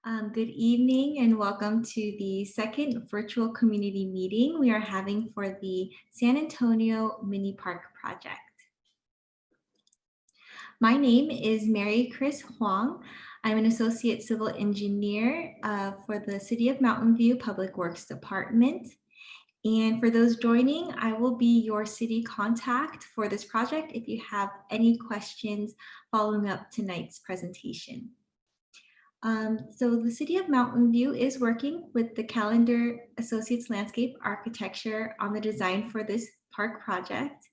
Good evening and welcome to the second virtual community meeting we are having for the San Antonio Mini Park project. My name is Mary Chris Huang. I'm an associate civil engineer for the City of Mountain View Public Works Department. And for those joining, I will be your city contact for this project if you have any questions following up tonight's presentation. So the City of Mountain View is working with the Calendar Associates Landscape Architecture on the design for this park project.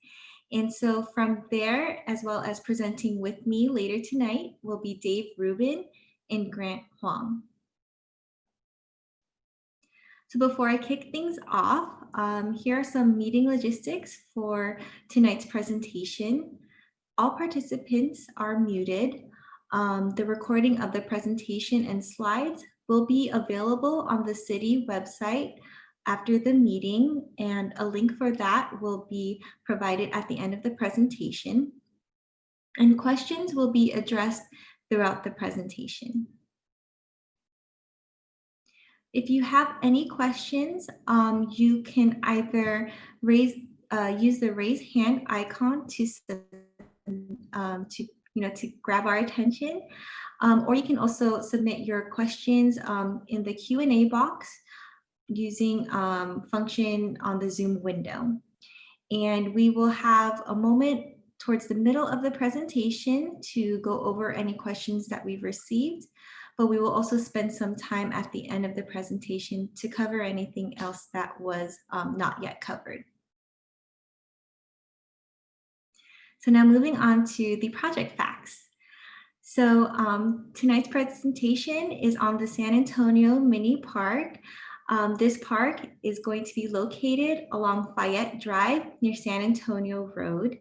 And so from there, as well as presenting with me later tonight, will be Dave Rubin and Grant Huang. So before I kick things off, here are some meeting logistics for tonight's presentation. All participants are muted. The recording of the presentation and slides will be available on the city website after the meeting, and a link for that will be provided at the end of the presentation. And questions will be addressed throughout the presentation. If you have any questions, you can either use the raise hand icon to grab our attention, or you can also submit your questions in the Q&A box using function on the Zoom window. And we will have a moment towards the middle of the presentation to go over any questions that we've received, but we will also spend some time at the end of the presentation to cover anything else that was not yet covered. So now moving on to the project facts. So tonight's presentation is on the San Antonio Mini Park. This park is going to be located along Fayette Drive near San Antonio Road.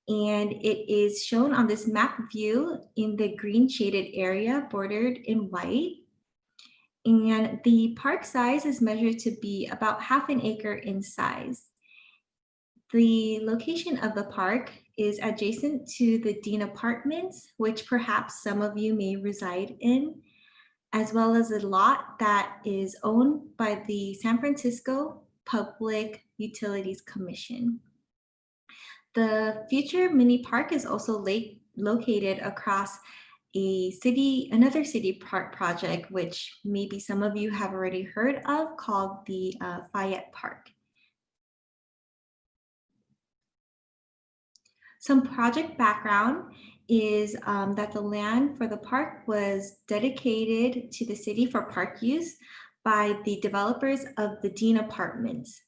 And it is shown on this map view in the green shaded area bordered in white. And the park size is measured to be about half an acre in size. The location of the park is adjacent to the Dean Apartments, which perhaps some of you may reside in, as well as a lot that is owned by the San Francisco Public Utilities Commission. The future mini park is also located across another city park project, which maybe some of you have already heard of, called the Fayette Park. Some project background is that the land for the park was dedicated to the city for park use by the developers of the Dean Apartments.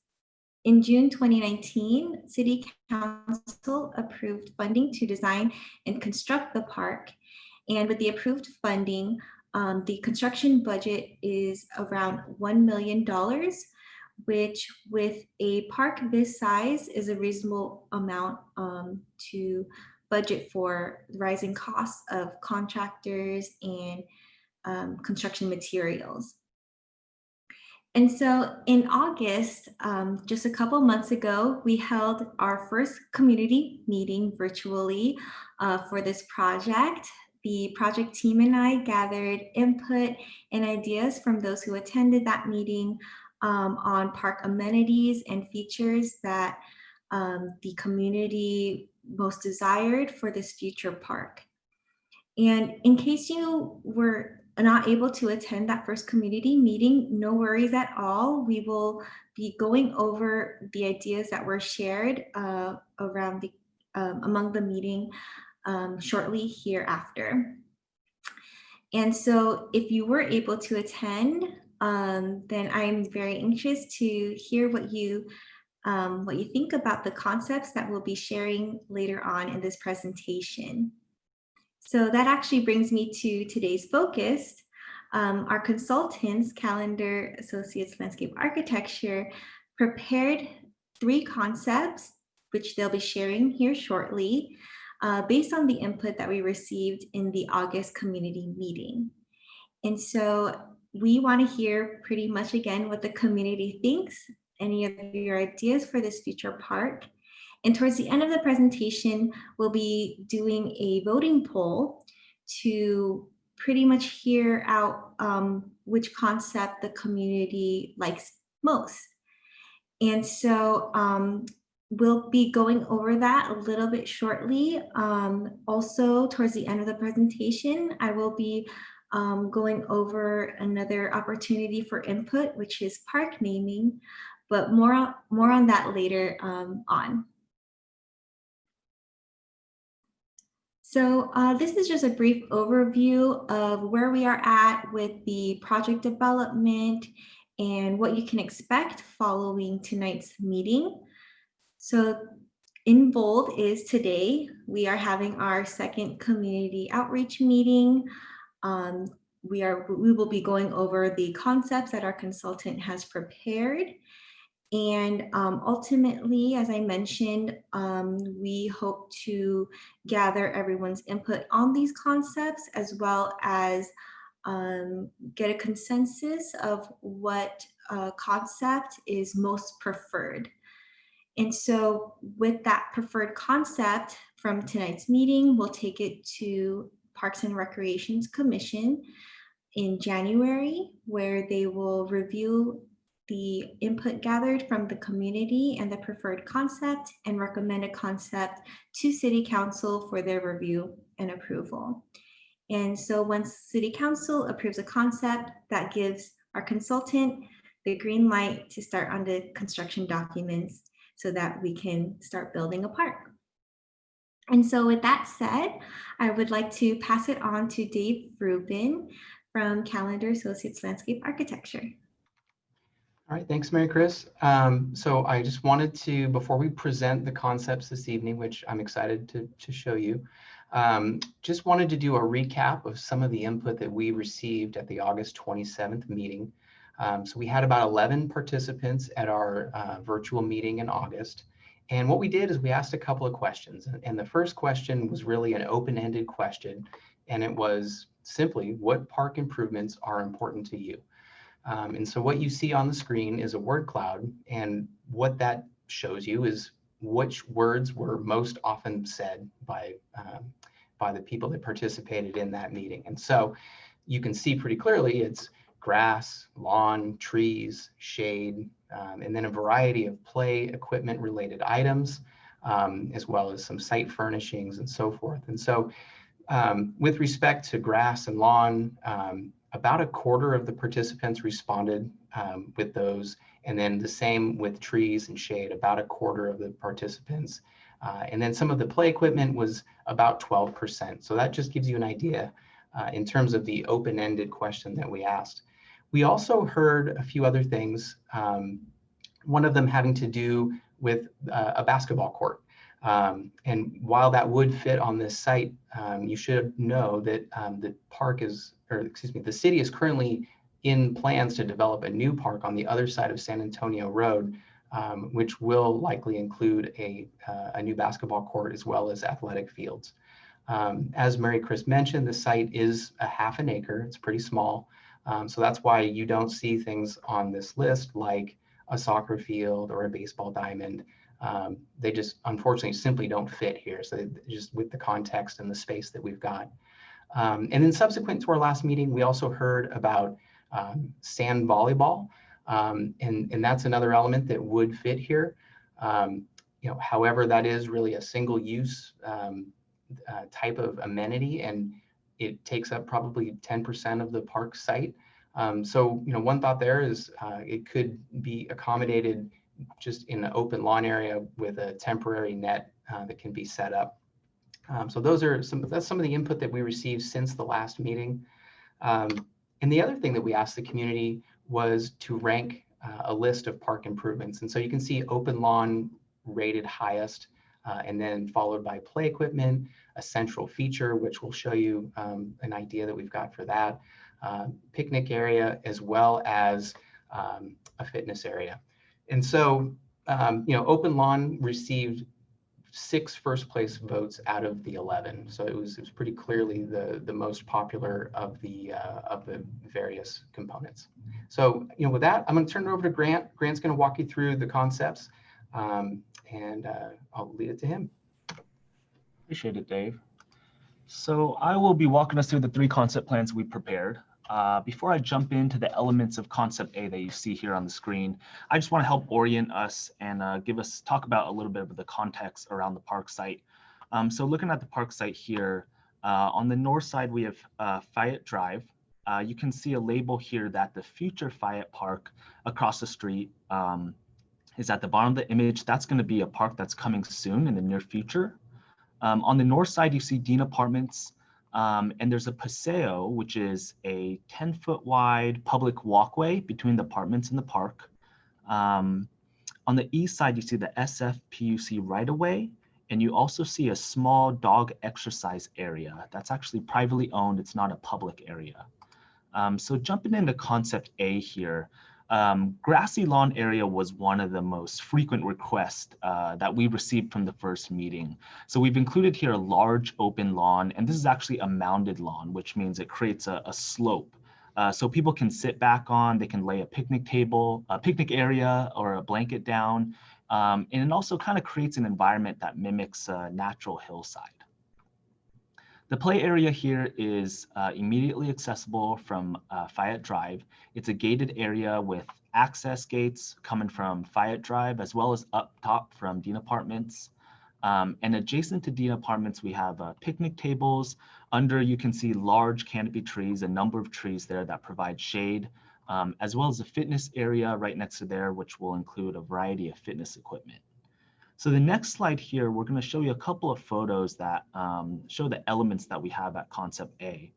In June 2019, City Council approved funding to design and construct the park. And with the approved funding, the construction budget is around $1 million, which with a park this size is a reasonable amount to budget for rising costs of contractors and construction materials. And so in August, just a couple months ago, we held our first community meeting virtually for this project. The project team and I gathered input and ideas from those who attended that meeting on park amenities and features that the community most desired for this future park. And in case you were not able to attend that first community meeting, no worries at all. We will be going over the ideas that were shared around among the meeting shortly hereafter. And so if you were able to attend, then I'm very anxious to hear what you think about the concepts that we'll be sharing later on in this presentation. So that actually brings me to today's focus. Our consultants, Calendar Associates Landscape Architecture, prepared 3 concepts, which they'll be sharing here shortly, based on the input that we received in the August community meeting. And so we want to hear pretty much again what the community thinks, any of your ideas for this future park. And towards the end of the presentation, we'll be doing a voting poll to pretty much hear out which concept the community likes most. And so we'll be going over that a little bit shortly. Also, towards the end of the presentation, I will be going over another opportunity for input, which is park naming, but more on that later on. So this is just a brief overview of where we are at with the project development and what you can expect following tonight's meeting. So in bold is today, we are having our second community outreach meeting. We will be going over the concepts that our consultant has prepared. And ultimately, as I mentioned, we hope to gather everyone's input on these concepts, as well as get a consensus of what concept is most preferred. And so with that preferred concept from tonight's meeting, we'll take it to Parks and Recreations Commission in January, where they will review the input gathered from the community and the preferred concept and recommend a concept to City Council for their review and approval. And so once City Council approves a concept, that gives our consultant the green light to start on the construction documents so that we can start building a park. And so with that said, I would like to pass it on to Dave Rubin from Calendar Associates Landscape Architecture. All right, thanks, Mary Chris. So I just wanted to, before we present the concepts this evening, which I'm excited to show you, just wanted to do a recap of some of the input that we received at the August 27th meeting. So we had about 11 participants at our virtual meeting in August. And what we did is we asked a couple of questions. And the first question was really an open-ended question. And it was simply, what park improvements are important to you? And so what you see on the screen is a word cloud. And what that shows you is which words were most often said by the people that participated in that meeting. And so you can see pretty clearly it's grass, lawn, trees, shade, and then a variety of play equipment related items, as well as some site furnishings and so forth. And so with respect to grass and lawn, about a quarter of the participants responded with those, and then the same with trees and shade, about a quarter of the participants. And then some of the play equipment was about 12%. So that just gives you an idea in terms of the open-ended question that we asked. We also heard a few other things, one of them having to do with a basketball court. And while that would fit on this site, you should know that the city is currently in plans to develop a new park on the other side of San Antonio Road, which will likely include a new basketball court as well as athletic fields. As Mary Chris mentioned, the site is a half an acre. It's pretty small. So that's why you don't see things on this list like a soccer field or a baseball diamond. They just unfortunately simply don't fit here. So just with the context and the space that we've got. And then subsequent to our last meeting, we also heard about sand volleyball. And that's another element that would fit here. However, that is really a single use type of amenity, and it takes up probably 10% of the park site. So, one thought there is it could be accommodated just in an open lawn area with a temporary net that can be set up. So that's some of the input that we received since the last meeting. And the other thing that we asked the community was to rank a list of park improvements. And so you can see open lawn rated highest, and then followed by play equipment, a central feature, which will show you an idea that we've got for that, picnic area, as well as a fitness area. And so, open lawn received 6 first place votes out of the 11. So it was pretty clearly the most popular of the various components. So, with that, I'm going to turn it over to Grant. Grant's going to walk you through the concepts, and I'll lead it to him. Appreciate it, Dave. So I will be walking us through the 3 concept plans we prepared. Before I jump into the elements of concept A that you see here on the screen, I just want to help orient us and talk about a little bit of the context around the park site. So looking at the park site here, on the north side we have Fayette Drive. You can see a label here that the future Fayette Park across the street is at the bottom of the image. That's going to be a park that's coming soon in the near future. On the north side, you see Dean Apartments, and there's a paseo, which is a 10-foot wide public walkway between the apartments and the park. On the east side, you see the SFPUC right-of-way, and you also see a small dog exercise area that's actually privately owned. It's not a public area. So jumping into concept A here, grassy lawn area was one of the most frequent requests that we received from the first meeting. So we've included here a large open lawn, and this is actually a mounded lawn, which means it creates a slope. So people can sit back on, they can lay a picnic table, a picnic area, or a blanket down. And it also kind of creates an environment that mimics a natural hillside. The play area here is immediately accessible from Fayette Drive. It's a gated area with access gates coming from Fayette Drive as well as up top from Dean Apartments. And adjacent to Dean Apartments, we have picnic tables. Under, you can see large canopy trees, a number of trees there that provide shade, as well as a fitness area right next to there, which will include a variety of fitness equipment. So the next slide here, we're going to show you a couple of photos that show the elements that we have at concept A.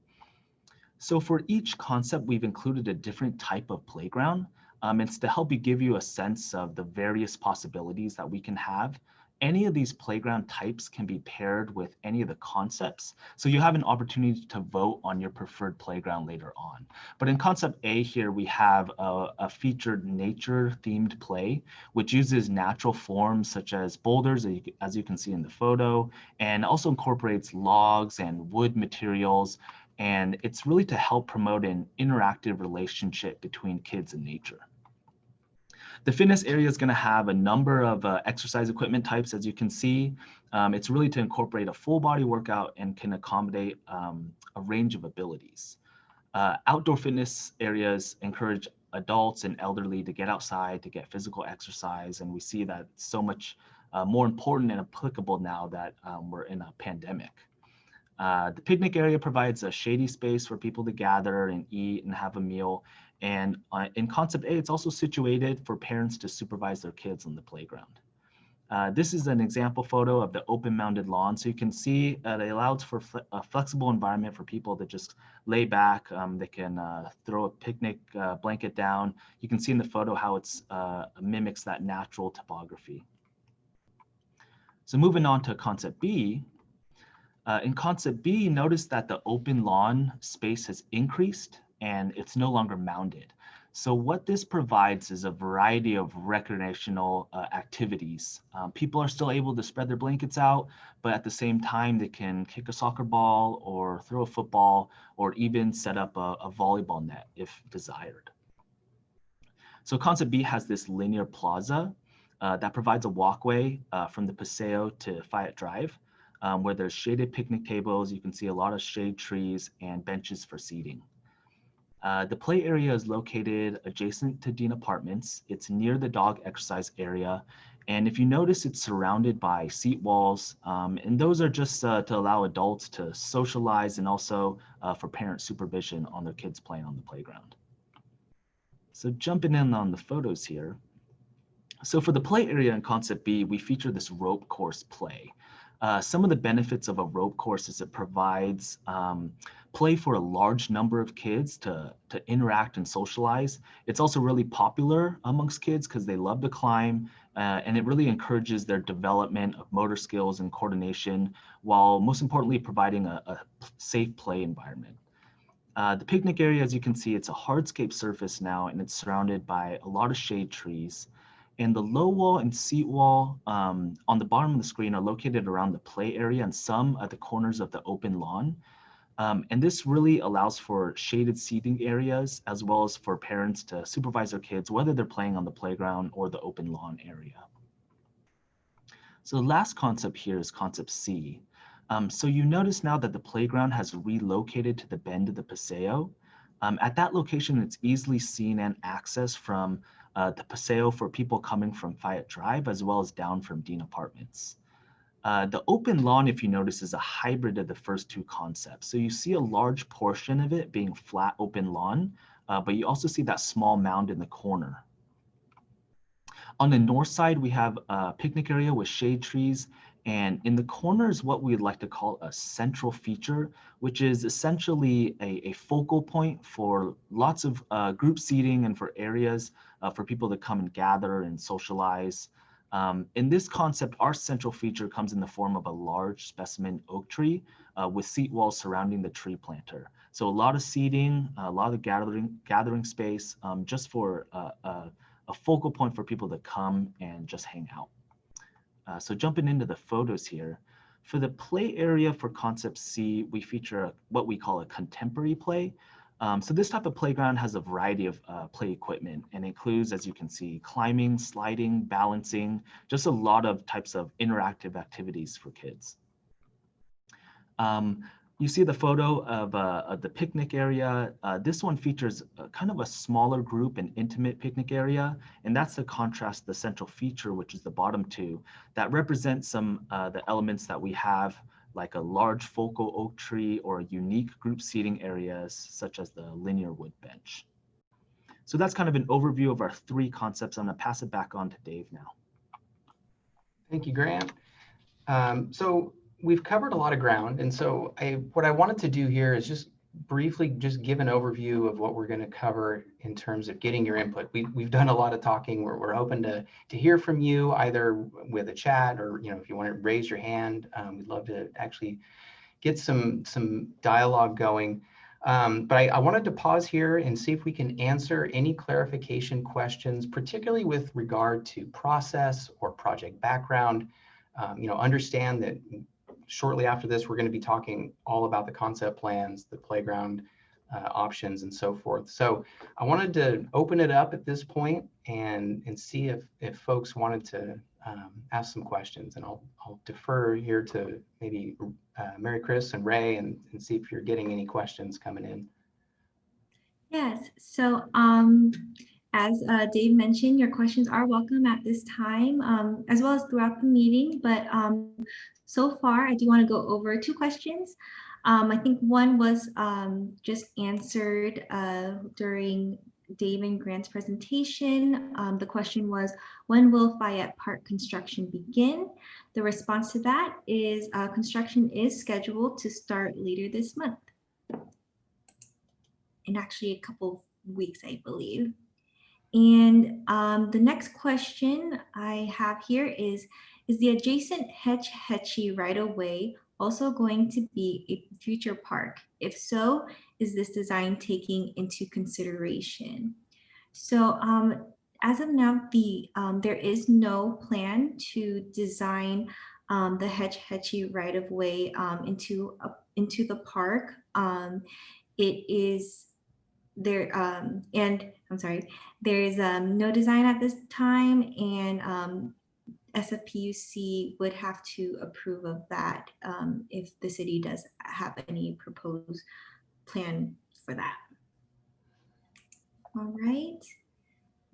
So for each concept, we've included a different type of playground. It's to help you give you a sense of the various possibilities that we can have. Any of these playground types can be paired with any of the concepts. So you have an opportunity to vote on your preferred playground later on. But in concept A here, we have a featured nature themed play, which uses natural forms such as boulders, as you can see in the photo, and also incorporates logs and wood materials. And it's really to help promote an interactive relationship between kids and nature. The fitness area is going to have a number of exercise equipment types, as you can see. It's really to incorporate a full body workout and can accommodate a range of abilities. Outdoor fitness areas encourage adults and elderly to get outside, to get physical exercise, and we see that so much more important and applicable now that we're in a pandemic. The picnic area provides a shady space for people to gather and eat and have a meal. And in concept A, it's also situated for parents to supervise their kids on the playground. This is an example photo of the open mounded lawn. So you can see that it allows for a flexible environment for people to just lay back. They can throw a picnic blanket down. You can see in the photo how it mimics that natural topography. So moving on to concept B. In concept B, notice that the open lawn space has increased and it's no longer mounded. So what this provides is a variety of recreational activities. People are still able to spread their blankets out, but at the same time, they can kick a soccer ball or throw a football or even set up a volleyball net if desired. So concept B has this linear plaza that provides a walkway from the Paseo to Fayette Drive, where there's shaded picnic tables. You can see a lot of shade trees and benches for seating. The play area is located adjacent to Dean Apartments. It's near the dog exercise area. And if you notice, it's surrounded by seat walls. And those are just to allow adults to socialize and also for parent supervision on their kids playing on the playground. So jumping in on the photos here. So for the play area in concept B, we feature this rope course play. Some of the benefits of a rope course is it provides play for a large number of kids to interact and socialize. It's also really popular amongst kids because they love to climb, and it really encourages their development of motor skills and coordination, while most importantly providing a safe play environment. The picnic area, as you can see, it's a hardscape surface now, and it's surrounded by a lot of shade trees. And the low wall and seat wall on the bottom of the screen are located around the play area and some at the corners of the open lawn. And this really allows for shaded seating areas as well as for parents to supervise their kids, whether they're playing on the playground or the open lawn area. So the last concept here is concept C. So you notice now that the playground has relocated to the bend of the Paseo. At that location, it's easily seen and accessed from the Paseo for people coming from Fayette Drive, as well as down from Dean Apartments. The open lawn, if you notice, is a hybrid of the first two concepts. So you see a large portion of it being flat open lawn, but you also see that small mound in the corner. On the north side, we have a picnic area with shade trees, and in the corner is what we'd like to call a central feature, which is essentially a focal point for lots of group seating and for areas for people to come and gather and socialize. In this concept, our central feature comes in the form of a large specimen oak tree with seat walls surrounding the tree planter. So a lot of seating, a lot of gathering space, just for a focal point for people to come and just hang out. So jumping into the photos here, for the play area for Concept C, we feature what we call a contemporary play. So this type of playground has a variety of play equipment and includes, as you can see, climbing, sliding, balancing, just a lot of types of interactive activities for kids. You see the photo of the picnic area. This one features kind of a smaller group and intimate picnic area, and that's to contrast the central feature, which is the bottom two, that represents some the elements that we have, like a large focal oak tree or unique group seating areas, such as the linear wood bench. So that's kind of an overview of our three concepts. I'm gonna pass it back on to Dave now. Thank you, Grant. So we've covered a lot of ground. And so what I wanted to do here is just briefly just give an overview of what we're going to cover in terms of getting your input. We've done a lot of talking. We're open to hear from you, either with a chat or, if you want to raise your hand. We'd love to actually get some dialogue going. But I wanted to pause here and see if we can answer any clarification questions, particularly with regard to process or project background. Understand that shortly after this, we're going to be talking all about the concept plans, the playground options, and so forth. So I wanted to open it up at this point and see if folks wanted to ask some questions. And I'll defer here to maybe Mary Chris and Ray and see if you're getting any questions coming in. Yes, so as Dave mentioned, your questions are welcome at this time, as well as throughout the meeting. But so far, I do want to go over two questions. I think one was just answered during Dave and Grant's presentation. The question was, when will Fayette Park construction begin? The response to that is construction is scheduled to start later this month. In actually a couple of weeks, I believe. And the next question I have here is the adjacent Hetch Hetchy right-of-way also going to be a future park? If so, is this design taking into consideration? So as of now, there is no plan to design the Hetch Hetchy right-of-way into the park. It is there, and I'm sorry, there is no design at this time, and SFPUC would have to approve of that if the city does have any proposed plan for that. All right.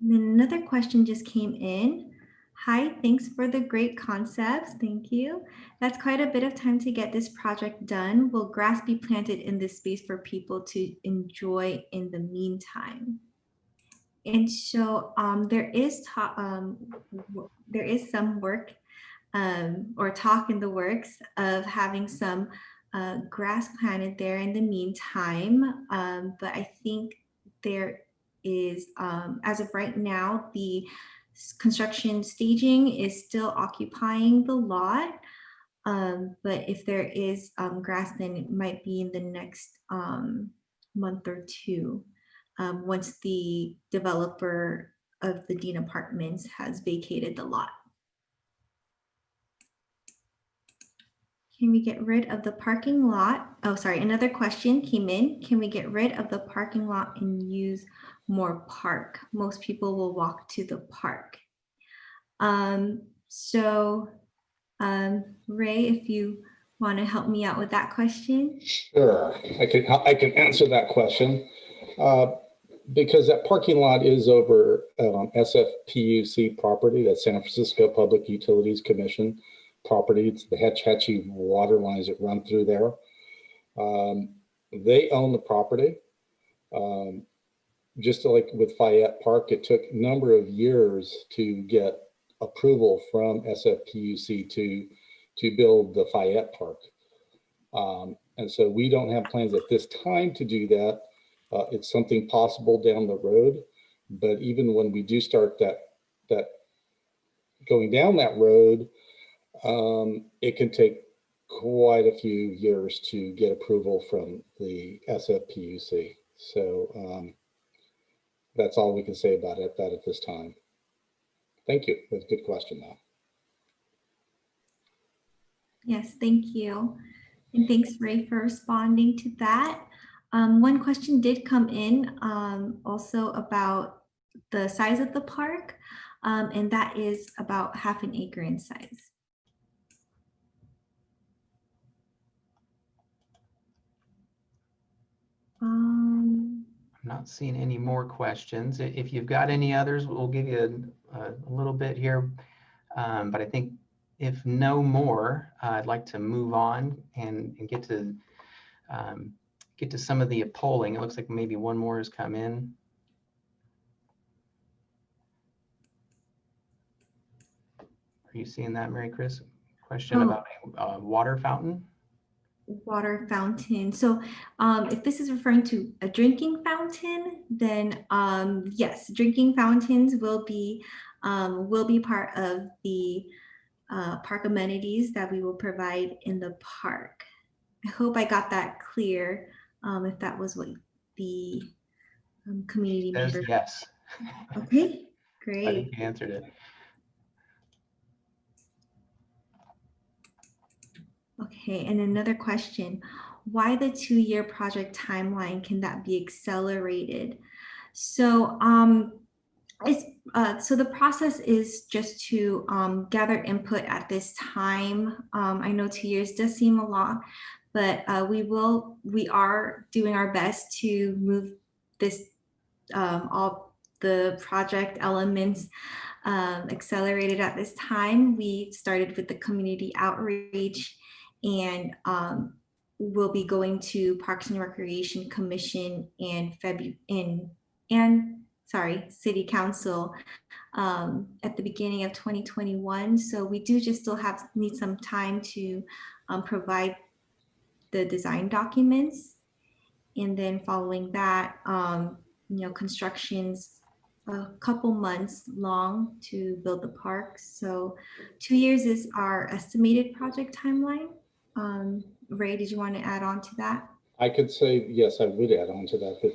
And then another question just came in. Hi, thanks for the great concepts. Thank you. That's quite a bit of time to get this project done. Will grass be planted in this space for people to enjoy in the meantime? And so there is some work or talk in the works of having some grass planted there in the meantime. But I think there is, as of right now, the construction staging is still occupying the lot. But if there is grass, then it might be in the next month or two, once the developer of the Dean Apartments has vacated the lot. Can we get rid of the parking lot? Oh, sorry, another question came in. Can we get rid of the parking lot and use more park? Most people will walk to the park. Ray, if you want to help me out with that question? Sure, I can answer that question. Because that parking lot is over SFPUC property, that's San Francisco Public Utilities Commission property. It's the Hetch Hetchy water lines that run through there. They own the property. Just like with Fayette Park, it took a number of years to get approval from SFPUC to build the Fayette Park. And so we don't have plans at this time to do that. It's something possible down the road, but even when we do start that going down that road, it can take quite a few years to get approval from the SFPUC. So that's all we can say about that at this time. Thank you. That's a good question, though. Yes, thank you. And thanks, Ray, for responding to that. One question did come in also about the size of the park, and that is about 1/2 acre in size. I'm not seeing any more questions. If you've got any others, we'll give you a little bit here. But I think if no more, I'd like to move on and get to some of the polling. It looks like maybe one more has come in. Are you seeing that, Mary Chris? Question about a water fountain? Water fountain. So if this is referring to a drinking fountain, then yes, drinking fountains will be part of the park amenities that we will provide in the park. I hope I got that clear. If that was what the community member. Yes. Okay, great. I think you answered it. Okay, and another question, why the 2-year project timeline? Can that be accelerated? So so the process is just to gather input at this time. I know 2 years does seem a lot, but we are doing our best to move this all the project elements accelerated at this time. We started with the community outreach, and we'll be going to Parks and Recreation Commission and City Council at the beginning of 2021. So we do just still need some time to provide the design documents, and then following that, construction's a couple months long to build the park. So 2 years is our estimated project timeline. Ray, did you want to add on to that? I could say, yes, I would add on to that. But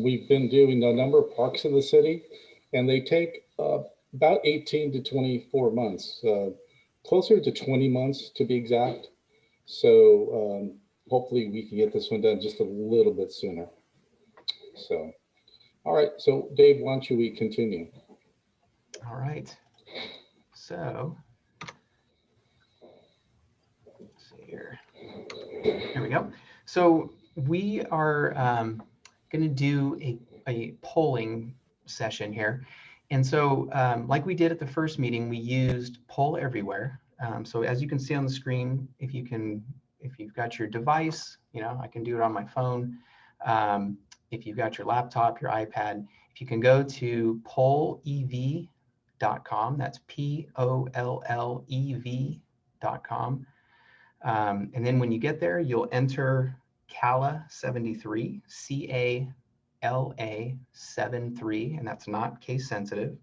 we've been doing a number of parks in the city, and they take about 18 to 24 months, closer to 20 months to be exact. So hopefully we can get this one done just a little bit sooner. So, all right. So Dave, why don't we continue? All right. So, let's see here. Here we go. So we are going to do a polling session here. And so like we did at the first meeting, we used Poll Everywhere. So as you can see on the screen, if you've got your device, I can do it on my phone. If you've got your laptop, your iPad, if you can go to pollev.com, that's POLLEV.com. And then when you get there, you'll enter CALA 73, CALA 73, and that's not case sensitive.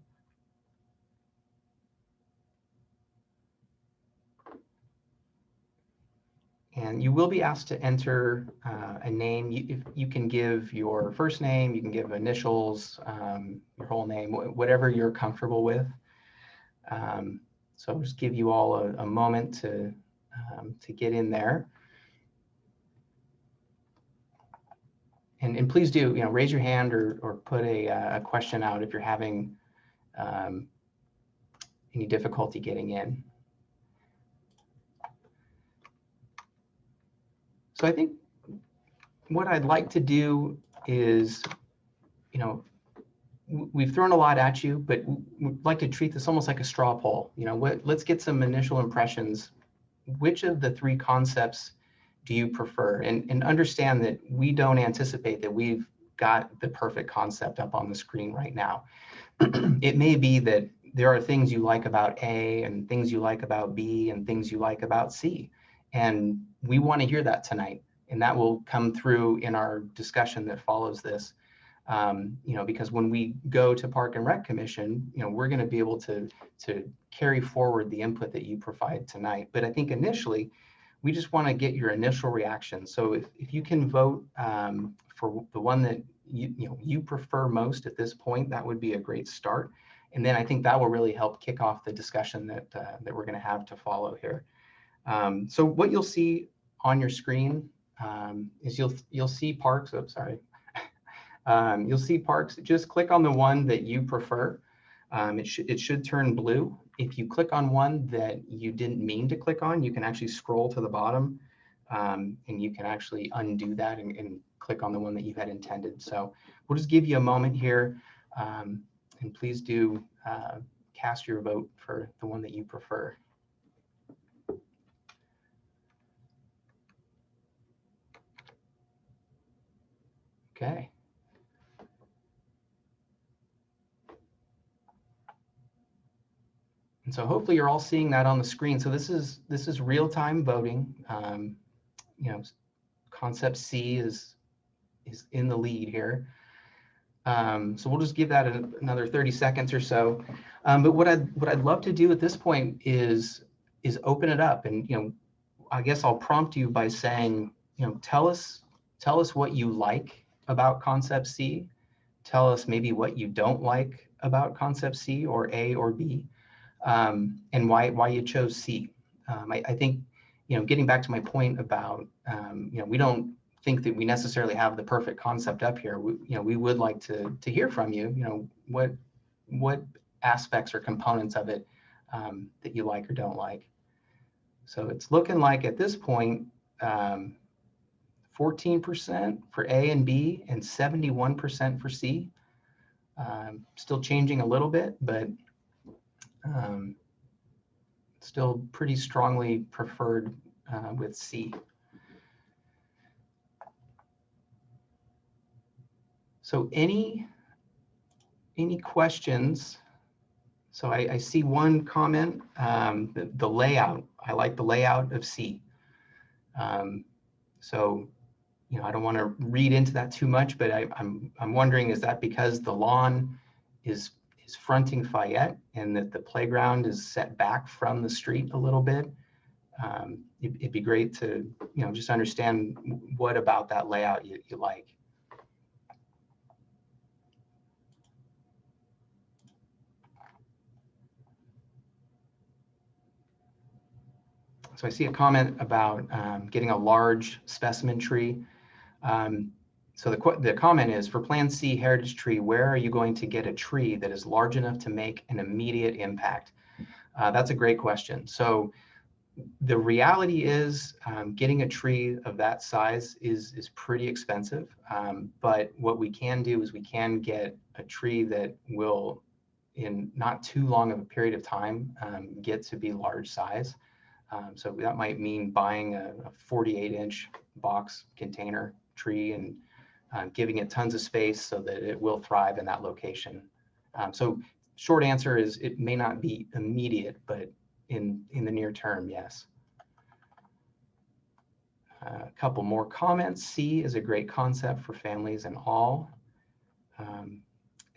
And you will be asked to enter a name. You can give your first name, you can give initials, your whole name, whatever you're comfortable with. So I'll just give you all a moment to get in there. And please do, raise your hand or put a question out if you're having any difficulty getting in. So I think what I'd like to do is, we've thrown a lot at you, but we'd like to treat this almost like a straw poll. Let's get some initial impressions. Which of the three concepts do you prefer? And understand that we don't anticipate that we've got the perfect concept up on the screen right now. It may be that there are things you like about A and things you like about B and things you like about C. And we want to hear that tonight. And that will come through in our discussion that follows this. Because when we go to Park and Rec Commission, we're going to be able to carry forward the input that you provide tonight. But I think initially, we just want to get your initial reaction. So if you can vote for the one that you prefer most at this point, that would be a great start. And then I think that will really help kick off the discussion that we're going to have to follow here. So what you'll see on your screen is you'll see parks. Oh, sorry. You'll see parks. Just click on the one that you prefer. It should turn blue. If you click on one that you didn't mean to click on, you can actually scroll to the bottom and you can actually undo that and click on the one that you had intended. So we'll just give you a moment here and please do cast your vote for the one that you prefer. Okay. And so hopefully you're all seeing that on the screen. So this is real-time voting. Concept C is in the lead here. So we'll just give that another 30 seconds or so. But what I'd love to do at this point is open it up, and I guess I'll prompt you by saying, tell us what you like about concept C. Tell us maybe what you don't like about concept C or A or B. And why you chose C. I think, getting back to my point about, we don't think that we necessarily have the perfect concept up here. We would like to hear from you, what aspects or components of it that you like or don't like. So it's looking like at this point, 14% for A and B and 71% for C. Still changing a little bit, but still pretty strongly preferred with C. So any questions? So I see one comment, the layout. I like the layout of C. So I don't want to read into that too much, but I'm wondering, is that because the lawn is fronting Fayette and that the playground is set back from the street a little bit? It'd be great to just understand what about that layout you like. So I see a comment about getting a large specimen tree. So the comment is, for Plan C heritage tree, where are you going to get a tree that is large enough to make an immediate impact? That's a great question. So the reality is getting a tree of that size is pretty expensive. But what we can do is we can get a tree that will, in not too long of a period of time, get to be large size. So that might mean buying a 48-inch box container tree and giving it tons of space so that it will thrive in that location. So short answer is it may not be immediate, but in the near term, yes. A couple more comments. C is a great concept for families and all. And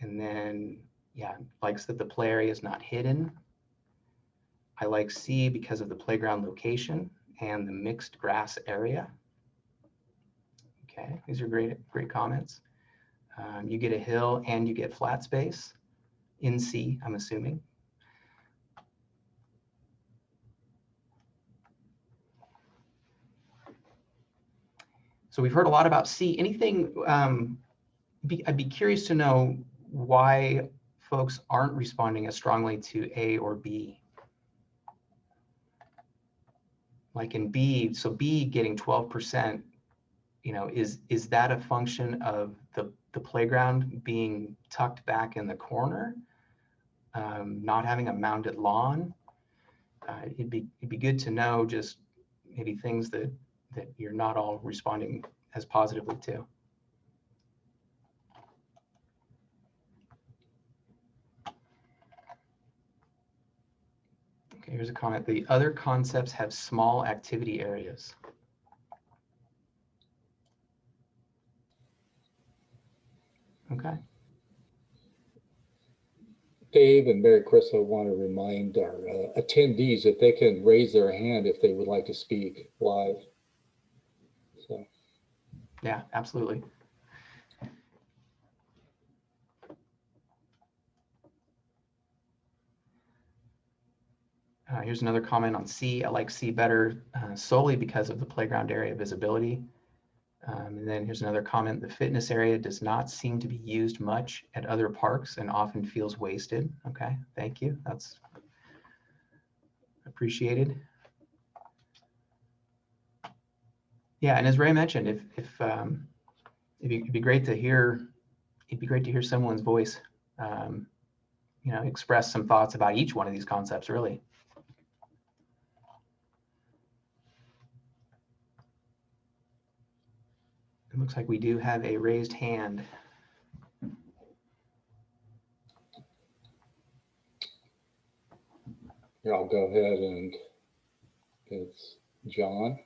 then, yeah, likes that the play area is not hidden. I like C because of the playground location and the mixed grass area. Okay, these are great comments. You get a hill and you get flat space in C, I'm assuming. So we've heard a lot about C. Anything, I'd be curious to know why folks aren't responding as strongly to A or B. Like in B, so B getting 12% is that a function of the playground being tucked back in the corner, not having a mounded lawn? It'd be good to know just maybe things that you're not all responding as positively to. Okay, here's a comment. The other concepts have small activity areas. Okay. Dave and Mary Chris, I want to remind our attendees that they can raise their hand if they would like to speak live. So. Yeah, absolutely. Here's another comment on C. I like C better solely because of the playground area visibility. And then here's another comment. The fitness area does not seem to be used much at other parks and often feels wasted. Okay, thank you. That's appreciated. Yeah, and as Ray mentioned, it'd be great to hear. It'd be great to hear someone's voice, express some thoughts about each one of these concepts, really. It looks like we do have a raised hand. Yeah, I'll go ahead and it's John.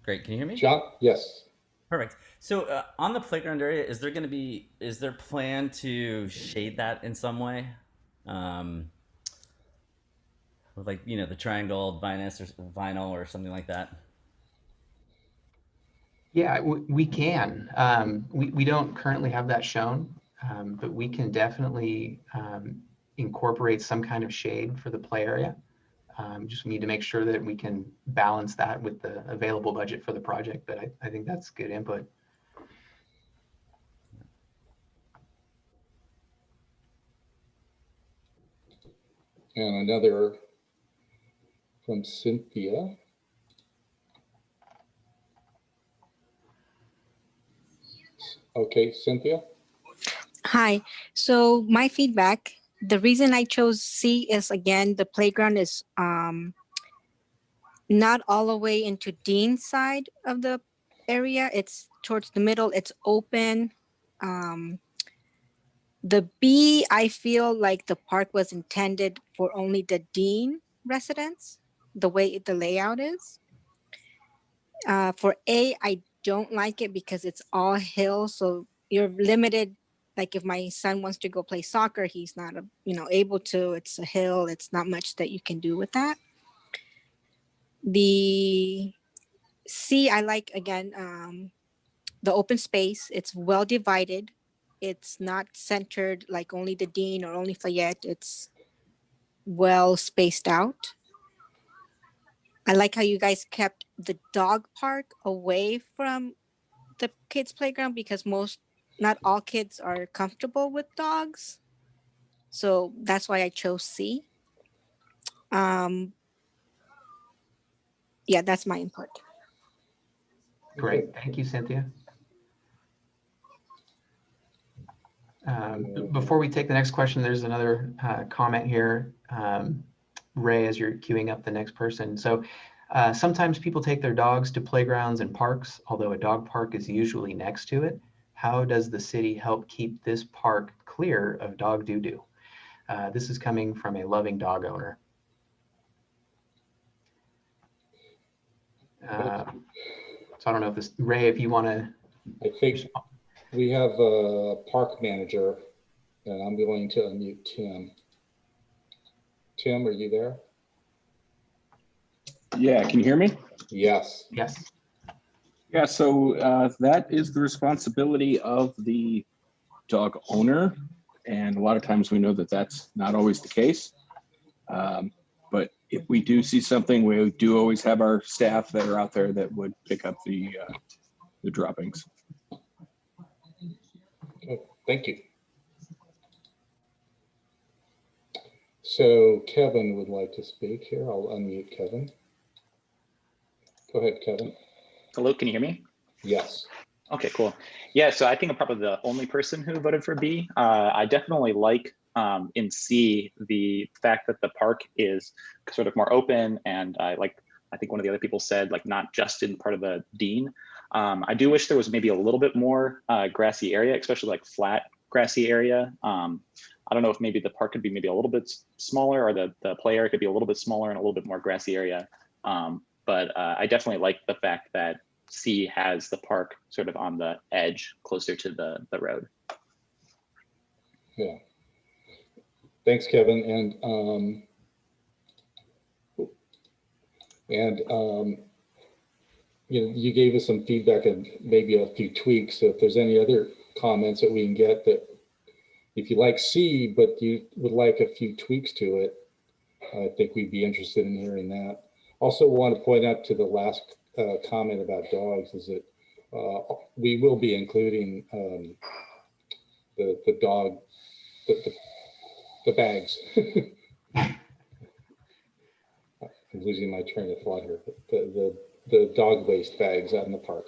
Great, can you hear me? John, yes. Perfect. So on the playground area, is there plan to shade that in some way? With the triangle vinyl or something like that? Yeah, we can. We don't currently have that shown, but we can definitely incorporate some kind of shade for the play area. Just need to make sure that we can balance that with the available budget for the project, but I think that's good input. And another from Cynthia. Okay, Cynthia. Hi. So my feedback, the reason I chose C is, again, the playground is not all the way into Dean's side of the area. It's towards the middle. It's open. The B, I feel like the park was intended for only the Dean residents, the way the layout is. For A, I don't like it because it's all hill, so you're limited. Like if my son wants to go play soccer, he's not able to. It's a hill. It's not much that you can do with that. The C, I like, again, the open space. It's well divided. It's not centered like only the Dean or only Fayette. It's well spaced out. I like how you guys kept the dog park away from the kids playground because not all kids are comfortable with dogs. So that's why I chose C. Yeah, that's my input. Great, thank you, Cynthia. Before we take the next question, there's another comment here. Ray, as you're queuing up the next person. So sometimes people take their dogs to playgrounds and parks, although a dog park is usually next to it. How does the city help keep this park clear of dog doo-doo? This is coming from a loving dog owner. So I don't know if this, Ray, if you want to. I think we have a park manager, and I'm going to unmute Tim. Tim, are you there? Yeah, can you hear me? Yes. Yes. Yeah, so that is the responsibility of the dog owner. And a lot of times we know that that's not always the case. But if we do see something, we do always have our staff that are out there that would pick up the droppings. Okay, thank you. So Kevin would like to speak here. I'll unmute Kevin. Go ahead, Kevin. Hello, can you hear me? Yes. Okay, cool. Yeah, so I think I'm probably the only person who voted for B. I definitely like in C the fact that the park is sort of more open, and I think one of the other people said like not just in part of the Dean. I do wish there was maybe a little bit more grassy area, especially like flat grassy area. I don't know if maybe the park could be maybe a little bit smaller, or the play area could be a little bit smaller and a little bit more grassy area. But I definitely like the fact that C has the park sort of on the edge, closer to the road. Yeah. Thanks, Kevin. You gave us some feedback and maybe a few tweaks. So if there's any other comments that we can get, that if you like C, but you would like a few tweaks to it, I think we'd be interested in hearing that. Also want to point out to the last comment about dogs is that we will be including the dog, the bags. I'm losing my train of thought here. The dog waste bags out in the park.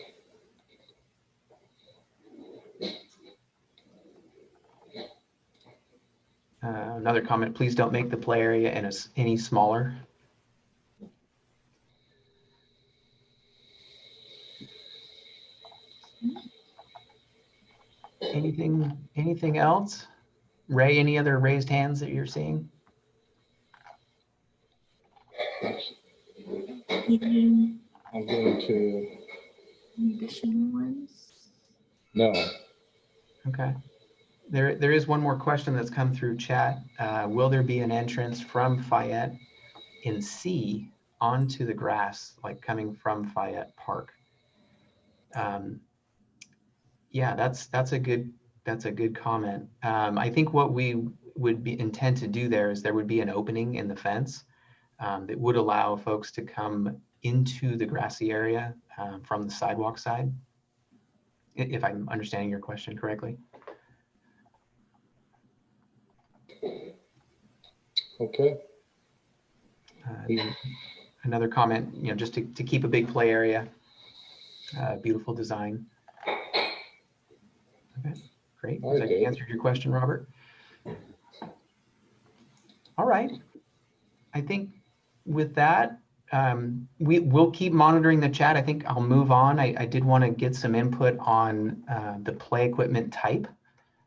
Another comment, please don't make the play area any smaller. Anything else? Ray, any other raised hands that you're seeing? I'm going to. Additional ones? No. Okay. There is one more question that's come through chat. Will there be an entrance from Fayette in C onto the grass, like coming from Fayette Park? Yeah, that's a good comment. I think what we would intend to do there is there would be an opening in the fence that would allow folks to come into the grassy area from the sidewalk side, if I'm understanding your question correctly. Okay. Another comment, just to keep a big play area, beautiful design. Okay, great. Has that answered your question, Robert? All right. I think with that, we'll keep monitoring the chat. I think I'll move on. I did want to get some input on the play equipment type.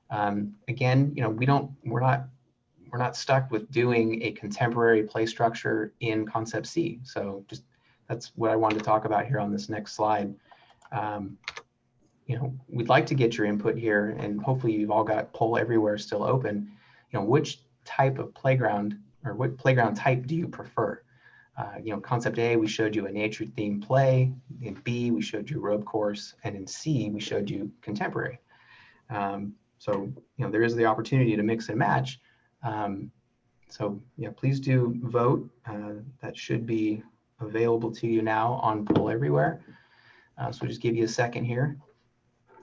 Again, we're not stuck with doing a contemporary play structure in Concept C. So just that's what I wanted to talk about here on this next slide. We'd like to get your input here, and hopefully you've all got Poll Everywhere still open. Which type of playground or what playground type do you prefer? Concept A, we showed you a nature themed play. In B, we showed you rope course, and in C, we showed you contemporary. So there is the opportunity to mix and match. So please do vote. That should be available to you now on Poll Everywhere. So just give you a second here,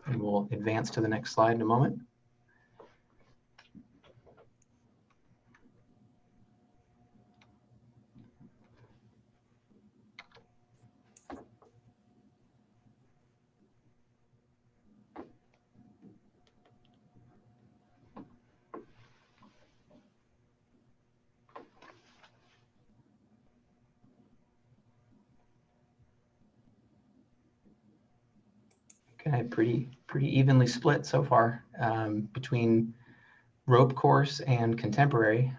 and we'll advance to the next slide in a moment. Okay, pretty evenly split so far between rope course and contemporary.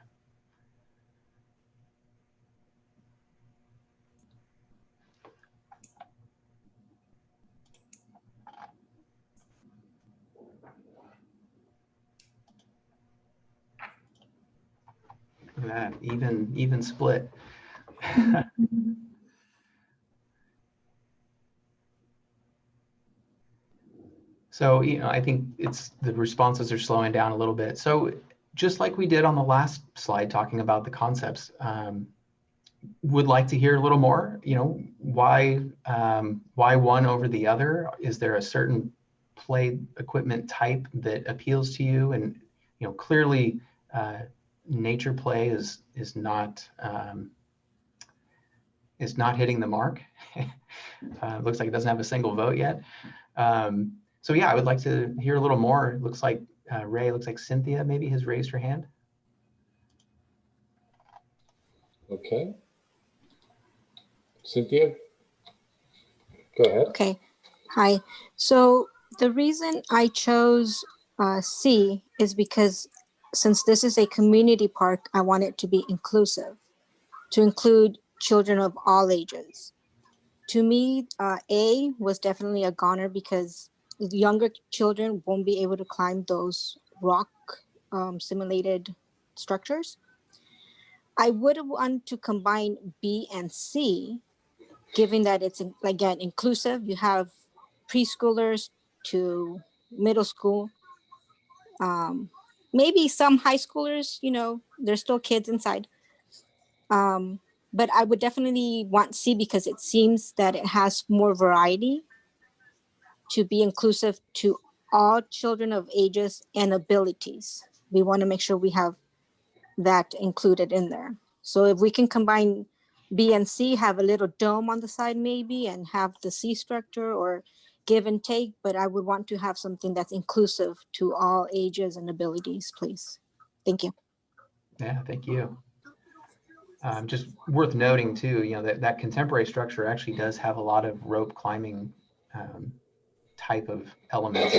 Look at that, even split. So, I think the responses are slowing down a little bit. So just like we did on the last slide talking about the concepts, would like to hear a little more, why one over the other? Is there a certain play equipment type that appeals to you? And, clearly nature play is not is not hitting the mark. Looks like it doesn't have a single vote yet. So yeah, I would like to hear a little more. It looks like Ray, looks like Cynthia maybe has raised her hand. Okay. Cynthia, go ahead. Okay. Hi. So the reason I chose C is because since this is a community park, I want it to be inclusive, to include children of all ages. To me, A was definitely a goner because younger children won't be able to climb those rock simulated structures. I would want to combine B and C, given that it's again inclusive. You have preschoolers to middle school, maybe some high schoolers. You know, there's still kids inside. But I would definitely want C because it seems that it has more variety to be inclusive to all children of ages and abilities. We want to make sure we have that included in there. So if we can combine B and C, have a little dome on the side maybe, and have the C structure or give and take, but I would want to have something that's inclusive to all ages and abilities, please. Thank you. Yeah, thank you. Just worth noting too, you know, that contemporary structure actually does have a lot of rope climbing type of elements.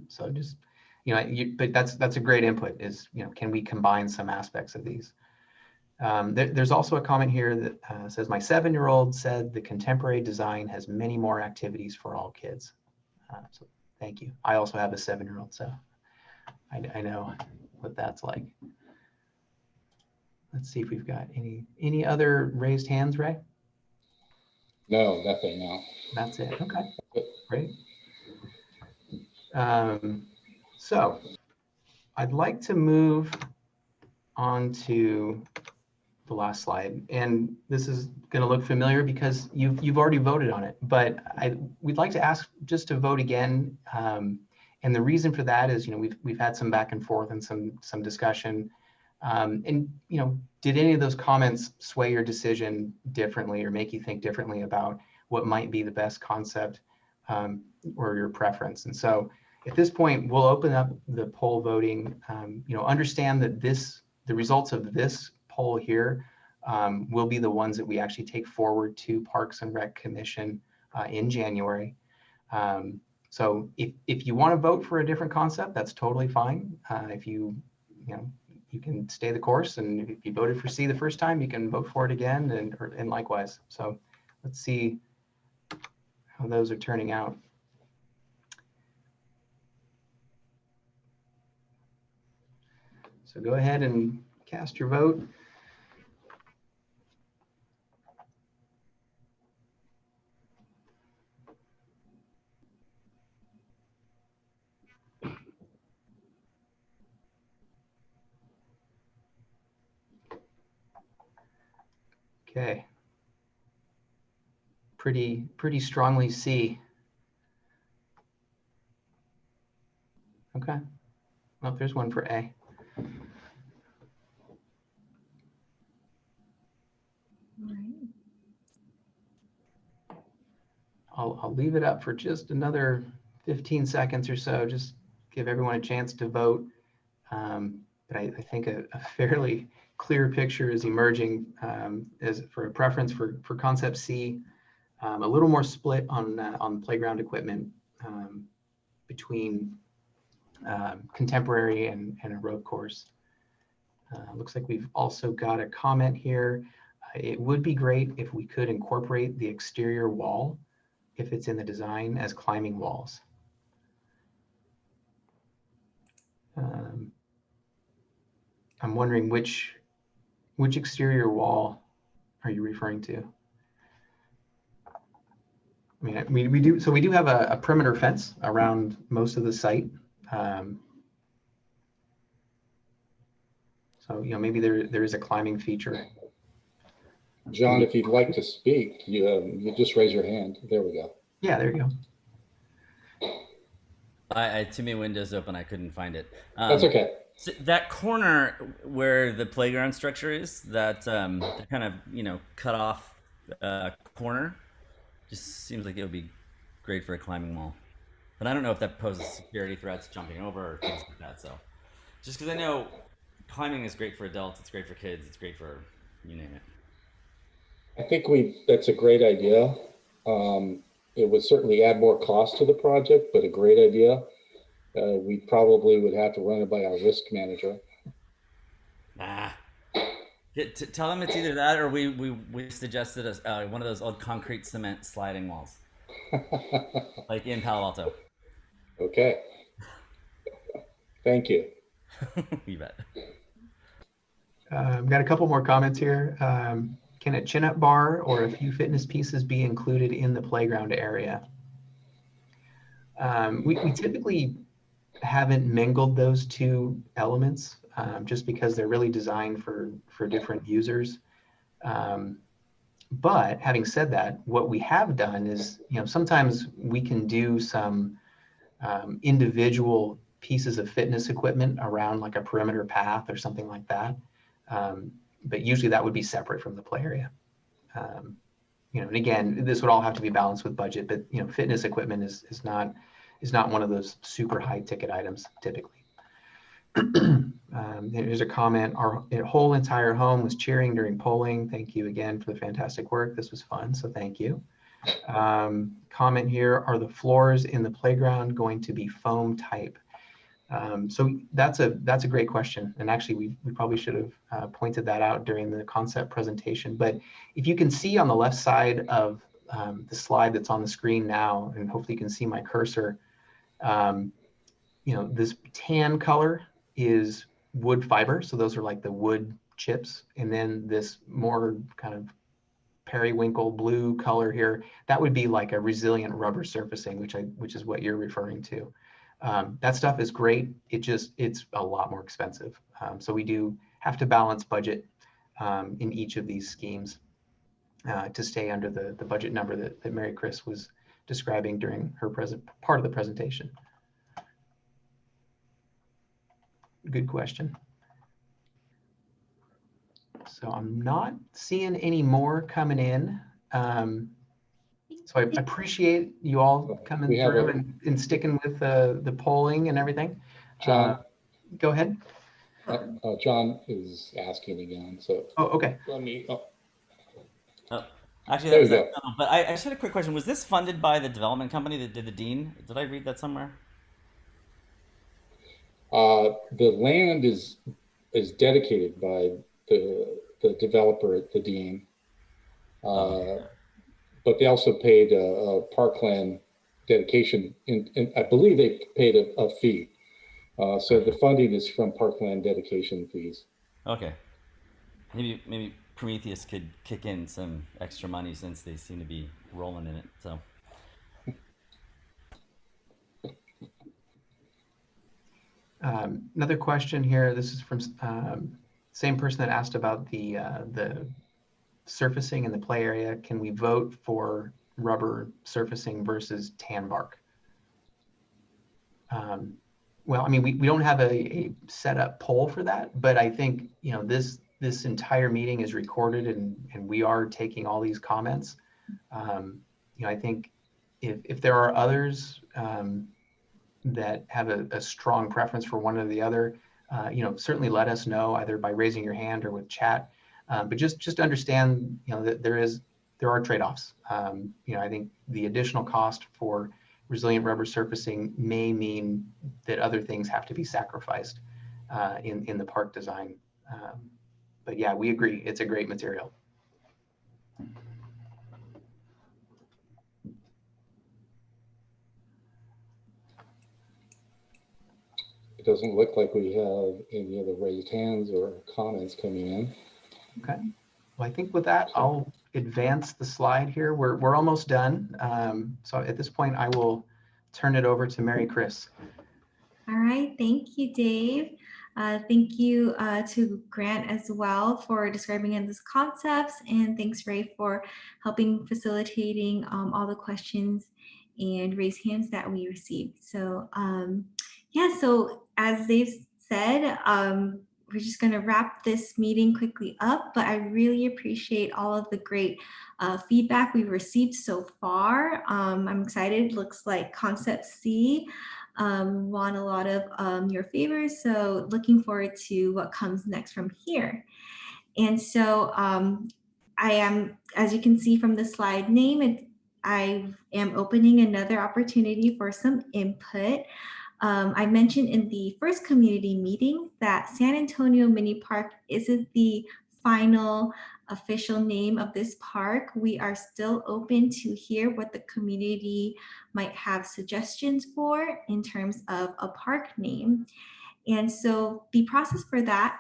So just, you know, but that's a great input is, you know, can we combine some aspects of these? There's also a comment here that says, my 7-year-old said the contemporary design has many more activities for all kids. So thank you. I also have a 7-year-old, so I know what that's like. Let's see if we've got any other raised hands, Ray? No, nothing, no. That's it. Okay, great. So I'd like to move on to the last slide, and this is going to look familiar because you've already voted on it, but we'd like to ask just to vote again. And the reason for that is, you know, we've had some back and forth and some discussion. And, you know, did any of those comments sway your decision differently or make you think differently about what might be the best concept or your preference? And so at this point, we'll open up the poll voting. You know, understand that the results of this poll here will be the ones that we actually take forward to Parks and Rec Commission in January. So if you want to vote for a different concept, that's totally fine. If you know, you can stay the course, and if you voted for C the first time, you can vote for it again, and likewise. So let's see how those are turning out. So go ahead and cast your vote. Okay. Pretty strongly C. Okay. Well, there's one for A. I'll leave it up for just another 15 seconds or so, just give everyone a chance to vote. But I think a fairly clear picture is emerging as for a preference for concept C, a little more split on playground equipment between contemporary and a road course. Looks like we've also got a comment here. It would be great if we could incorporate the exterior wall, if it's in the design, as climbing walls. I'm wondering which exterior wall are you referring to? I mean, we do have a perimeter fence around most of the site. So, you know, maybe there is a climbing feature. John, if you'd like to speak, you just raise your hand. There we go. Yeah, there you go. I too many windows open. I couldn't find it. That's okay. So that corner where the playground structure is, that they're kind of, you know, cut off corner just seems like it would be great for a climbing wall. But I don't know if that poses security threats, jumping over, or things like that. So just because I know climbing is great for adults, it's great for kids, it's great for you name it. I think that's a great idea. It would certainly add more cost to the project, but a great idea. We probably would have to run it by our risk manager. Nah. Tell them it's either that or we suggested one of those old concrete cement sliding walls, like in Palo Alto. Okay. Thank you. You bet. I've got a couple more comments here. Can a chin-up bar or a few fitness pieces be included in the playground area? We typically haven't mingled those two elements just because they're really designed for different users. But having said that, what we have done is, sometimes we can do some individual pieces of fitness equipment around like a perimeter path or something like that. But usually that would be separate from the play area. And again, this would all have to be balanced with budget, but fitness equipment is not one of those super high ticket items typically. Here's a comment. Our whole entire home was cheering during polling. Thank you again for the fantastic work. This was fun, so thank you. Comment here, are the floors in the playground going to be foam type? So that's a great question. And actually we probably should have pointed that out during the concept presentation. But if you can see on the left side of the slide that's on the screen now, and hopefully you can see my cursor, this tan color is wood fiber. So those are like the wood chips. And then this more kind of periwinkle blue color here, that would be like a resilient rubber surfacing, which is what you're referring to. That stuff is great. It's a lot more expensive. So we do have to balance budget in each of these schemes to stay under the budget number that Mary Chris was describing during her part of the presentation. Good question. So I'm not seeing any more coming in. So I appreciate you all coming through and sticking with the polling and everything. John, go ahead. John is asking again. So okay. Let me. Actually, there you go. But I just had a quick question. Was this funded by the development company that did the dean? Did I read that somewhere? The land is dedicated by the developer at the dean. But they also paid a parkland dedication, and I believe they paid a fee. So the funding is from parkland dedication fees. Okay. Maybe Prometheus could kick in some extra money since they seem to be rolling in it. So. Another question here. This is from same person that asked about the surfacing in the play area. Can we vote for rubber surfacing versus tan bark? Well, I mean, we don't have a set up poll for that, but I think, this entire meeting is recorded and we are taking all these comments. I think if there are others that have a strong preference for one or the other, certainly let us know either by raising your hand or with chat. But just understand, that there are trade-offs. I think the additional cost for resilient rubber surfacing may mean that other things have to be sacrificed in the park design. But yeah, we agree. It's a great material. It doesn't look like we have any other raised hands or comments coming in. Okay. Well, I think with that, I'll advance the slide here. We're almost done. So at this point, I will turn it over to Mary Chris. All right. Thank you, Dave. Thank you to Grant as well for describing in these concepts. And thanks, Ray, for helping facilitating all the questions and raise hands that we received. So yeah, so as Dave said, we're just going to wrap this meeting quickly up, but I really appreciate all of the great feedback we've received so far. I'm excited. Looks like Concept C won a lot of your favors, so looking forward to what comes next from here. And so I am, as you can see from the slide name, I am opening another opportunity for some input. I mentioned in the first community meeting that San Antonio Mini Park isn't the final official name of this park. We are still open to hear what the community might have suggestions for in terms of a park name. And so the process for that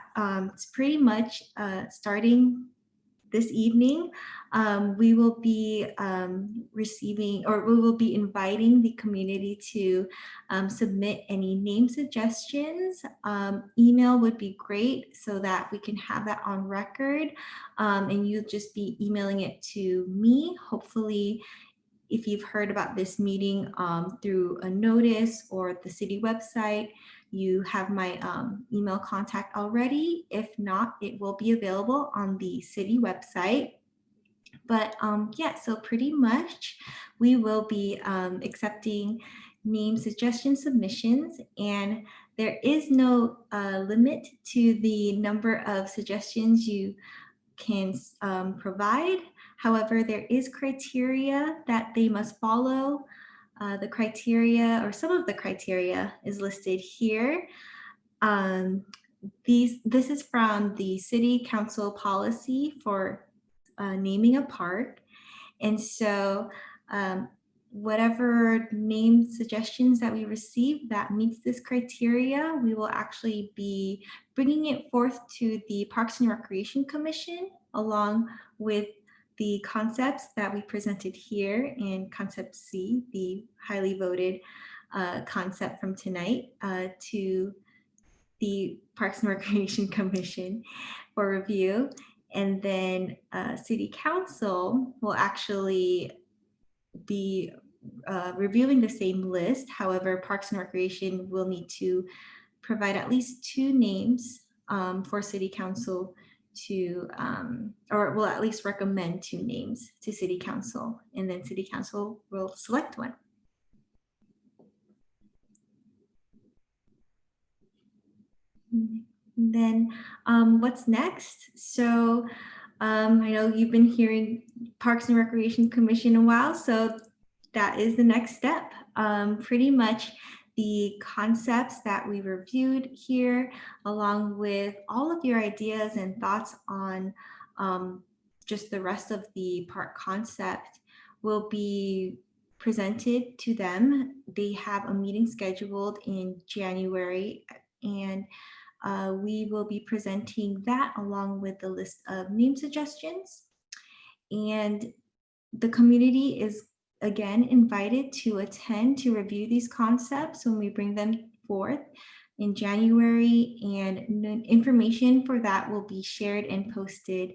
is pretty much starting this evening. We will be receiving, or we will be inviting the community to submit any name suggestions. Email would be great so that we can have that on record, and you'll just be emailing it to me. Hopefully, if you've heard about this meeting through a notice or the city website, you have my email contact already. If not, it will be available on the city website. But yeah, so pretty much we will be accepting name suggestion submissions, and there is no limit to the number of suggestions you can provide. However, there is criteria that they must follow. The criteria, or some of the criteria, is listed here. This is from the City Council policy for naming a park. And so whatever name suggestions that we receive that meets this criteria, we will actually be bringing it forth to the Parks and Recreation Commission, along with the concepts that we presented here in Concept C, the highly voted concept from tonight, to the Parks and Recreation Commission for review. And then City Council will actually be reviewing the same list. However, Parks and Recreation will need to provide at least 2 names for City Council to, or will at least recommend 2 names to City Council, and then City Council will select one. And then what's next? So I know you've been hearing Parks and Recreation Commission a while, so that is the next step. Pretty much the concepts that we reviewed here, along with all of your ideas and thoughts on just the rest of the park concept, will be presented to them. They have a meeting scheduled in January, and we will be presenting that along with the list of name suggestions. And the community is again invited to attend to review these concepts when we bring them forth in January, and information for that will be shared and posted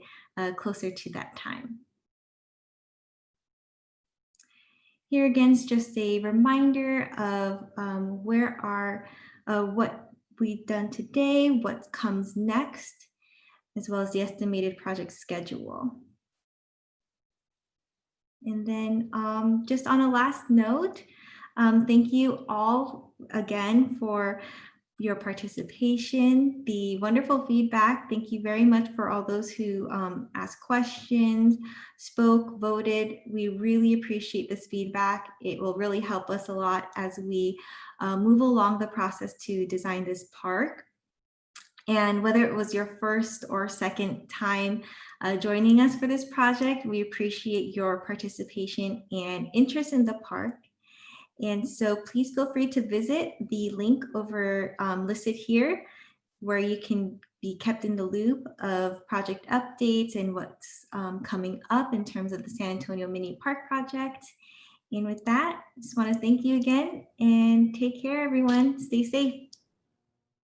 closer to that time. Here again is just a reminder of what we've done today, what comes next, as well as the estimated project schedule. And then just on a last note, thank you all again for your participation, the wonderful feedback. Thank you very much for all those who asked questions, spoke, voted. We really appreciate this feedback. It will really help us a lot as we move along the process to design this park. And whether it was your first or second time joining us for this project, we appreciate your participation and interest in the park. And so please feel free to visit the link over listed here, where you can be kept in the loop of project updates and what's coming up in terms of the San Antonio Mini Park project. And with that, I just want to thank you again, and take care, everyone. Stay safe.